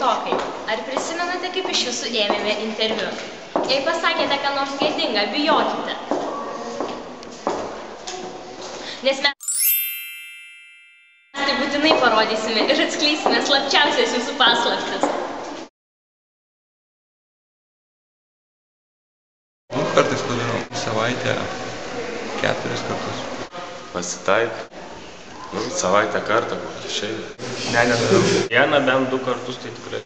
Dvyliktokai, ar prisimenate, kaip iš jūsų ėmėme interviu? Jei pasakėte, ką nors gėdinga, bijokite. Nes mes tai būtinai parodysime ir atskleisime slapčiausias jūsų paslaptis. Kartais padarau savaitę 4 kartus. Pasitaik. Savaitę kartą, išeina. Ne, nedarau. Vieną bent 2 kartus tai tikrai.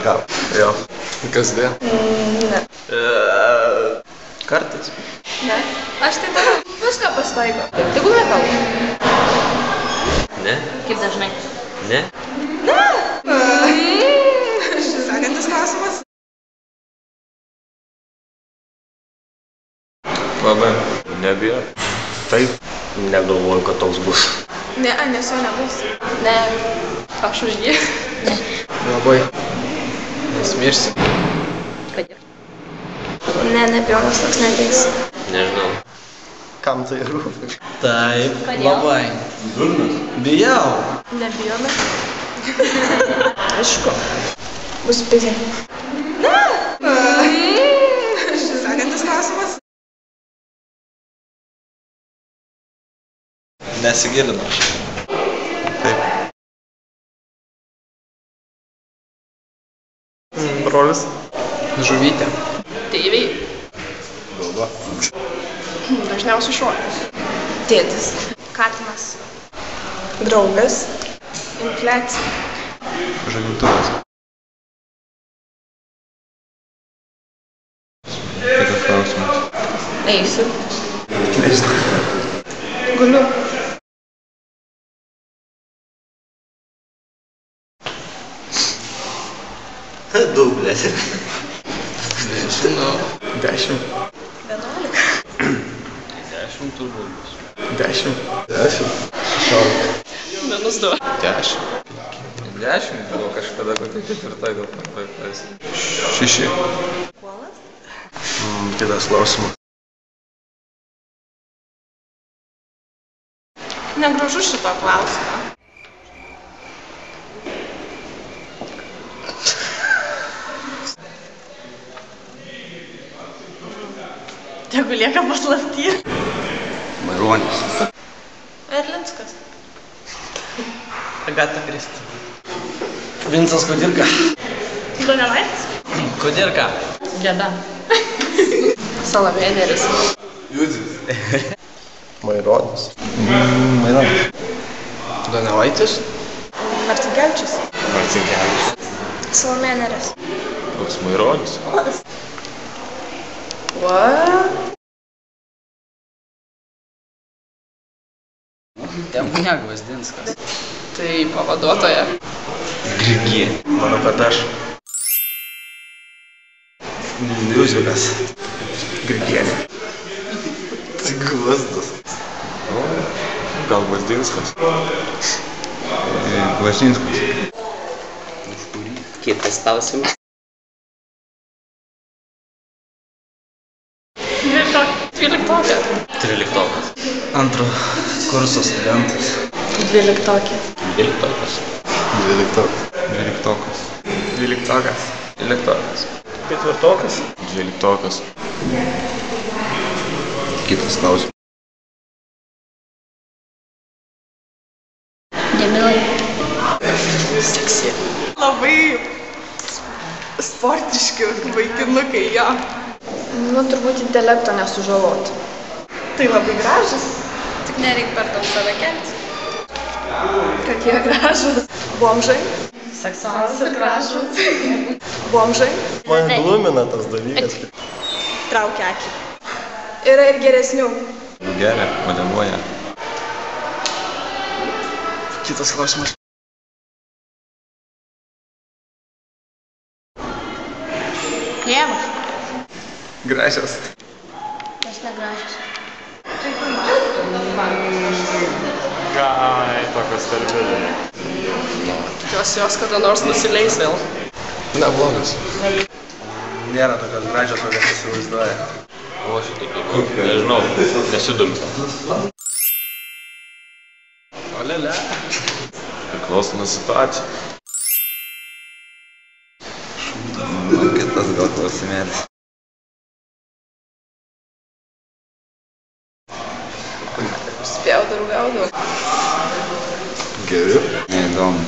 Gal. Jo. Kasdien? Ne. Kartais. Ne. Aš tai darau. Viską pasitaiko. Tegul nekalba. Ne? Kaip dažnai? Ne? Sekantis klausimas. Labai. Nebijau. Taip, negalvoju, kad toks bus. Ne, nes jo nebus. Ne. Aš už jį. Labai. Nesmirsi. Kodėl? Ne, nebijau, nes toks neteis. Nežinau. Kam tai rūpi? Taip, Kodėl? labai. Bijau. Nebijome. Aišku. Bus pizė. Ne. Sekantis klausimas. Nesigilinu. Taip. Brolis. Žuvytė. Tėviai. Galva. Dažniausiai šuo. Tėtis. Katinas. Draugas. Infliacija. Žavintuvas. Kitas klausimas. Eisiu. Guliu. Daug, blėt. Nežinau. 10. 11. 10 turbūt bus. 10. 10. 16. -2. 10. 10 buvo kažkada kokia 4 gal 5 klasė. 6. Kuolas? Kitas klausimas. Negražu šito klausimo. Tegu lieka paslapty. Maironis. Erlinskas. Agata Kristi. Vincas Kudirka. Donelaitis. Kudirka. Geda. Salomėja Nėris. Judzis. Maironis. Maironis. Donelaitis. Marcinkevičius. Marcinkevičius. Salomėja Nėris. Koks Maironis. What? Tebūnie Gvazdinskas. Tai pavaduotoja. Grigė. Manau, kad aš. Liuzikas. Grigienė. Tai Gvazdas. Gal Gvazdinskas. Gvazinskas. Kitas klausimas. 12. 13. Antro kurso studentas. 12. 12. 12. 12. 12. 4. 12. Kitas klausimas. Demilai. Seksy. Labai sportiški vaikinukai, jo. Nu, turbūt intelekto nesužaloti. Tai labai gražus. Tik nereik per daug save kelti. Kad jie gražus. Bomžai. Seksualus ir gražus. Bomžai. Man glumina tas dalykas. Traukia akį. Yra ir geresnių. Geria, modeluoja. Kitas klausimas. Krėmas. Gražios. Aš negražius. Gai, tokios kalbėdami. Tikiuosi jos kada nors nusileis vėl. Neblogas. Nėra tokios gražios, kokias įsivaizduoja. O šitaip, nežinau, nesidomiu. Šalia. Priklauso nuo situacijų. Nu, kitas gal klausimėlis. Spjaudau, gaudau. Geriu? Neįdomu.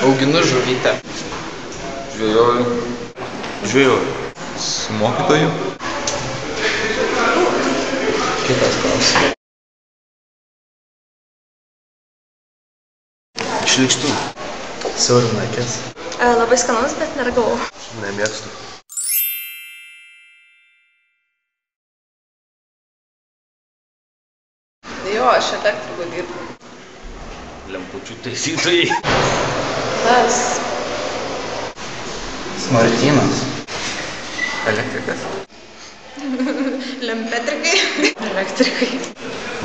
Auginu žuvytę. Žvėjoju. Žvėjoju. Su mokytoju. Kitas klausimas. Šlikštu. Siaurina akis. Labai skanus, bet neragavau. Nemėgstu. Jo, aš elektriku dirbu. Lempučių taisytojai. Tas. Martynas. Elektrikas. Lempetrikai. Elektrikai.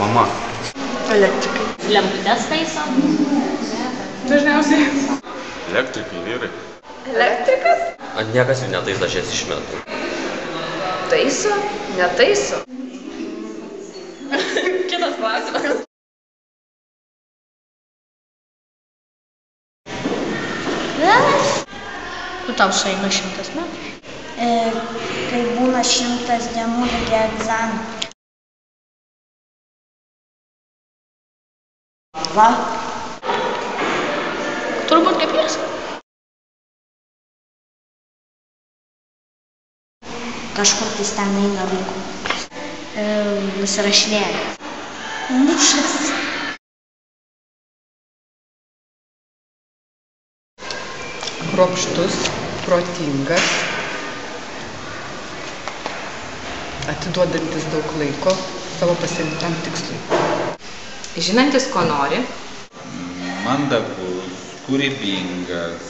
Mama. Elektrikai. Lemputes taiso. Dažniausiai. Elektrikai vyrai. Elektrikas? Ant niekas jų netaiso šias iš metų. Taiso? Netaiso. Kitas klausimas. Kur tau sueina 100 metų? Kai būna 100 dienų lygi egzaminų. Va. Turbūt kaip jis. Kažkur tai ten eina vaikų. Nusirašinėja. Mušas. Kruopštus, protingas, atiduodantis daug laiko savo pasirinktam tikslui. Žinantis, ko nori. Mandagus, kūrybingas,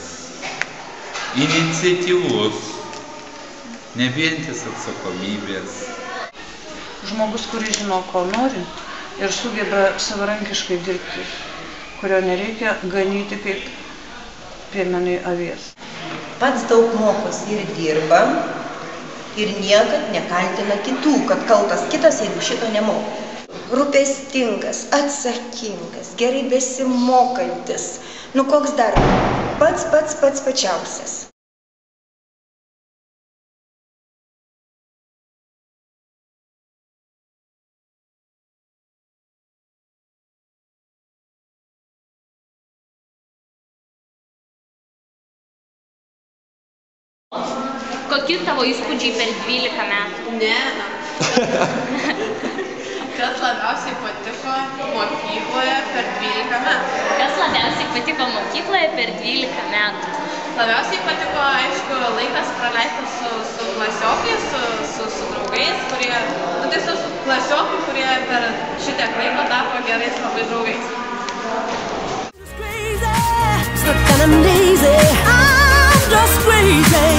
iniciatyvus, nebijantis atsakomybės. Žmogus, kuris žino, ko nori ir sugeba savarankiškai dirbti, kurio nereikia ganyti kaip piemenai avies. Pats daug mokosi ir dirba ir niekad nekaltina kitų, kad kaltas kitas, jeigu šito nemoka. Rūpestingas, atsakingas, gerai besimokantis. Nu koks dar? Pats pačiausias. Kokie tavo įspūdžiai per 12 metų? Ne. Kas labiausiai patiko mokykloje per 12 metų? Kas labiausiai patiko mokykloje per 12 metų? Labiausiai patiko, aišku, laikas praleistas su klasiokais, su draugais, kurie, tai su klasiokai, kurie per šitiek laiko tapo gerais labai draugais. I'm just crazy.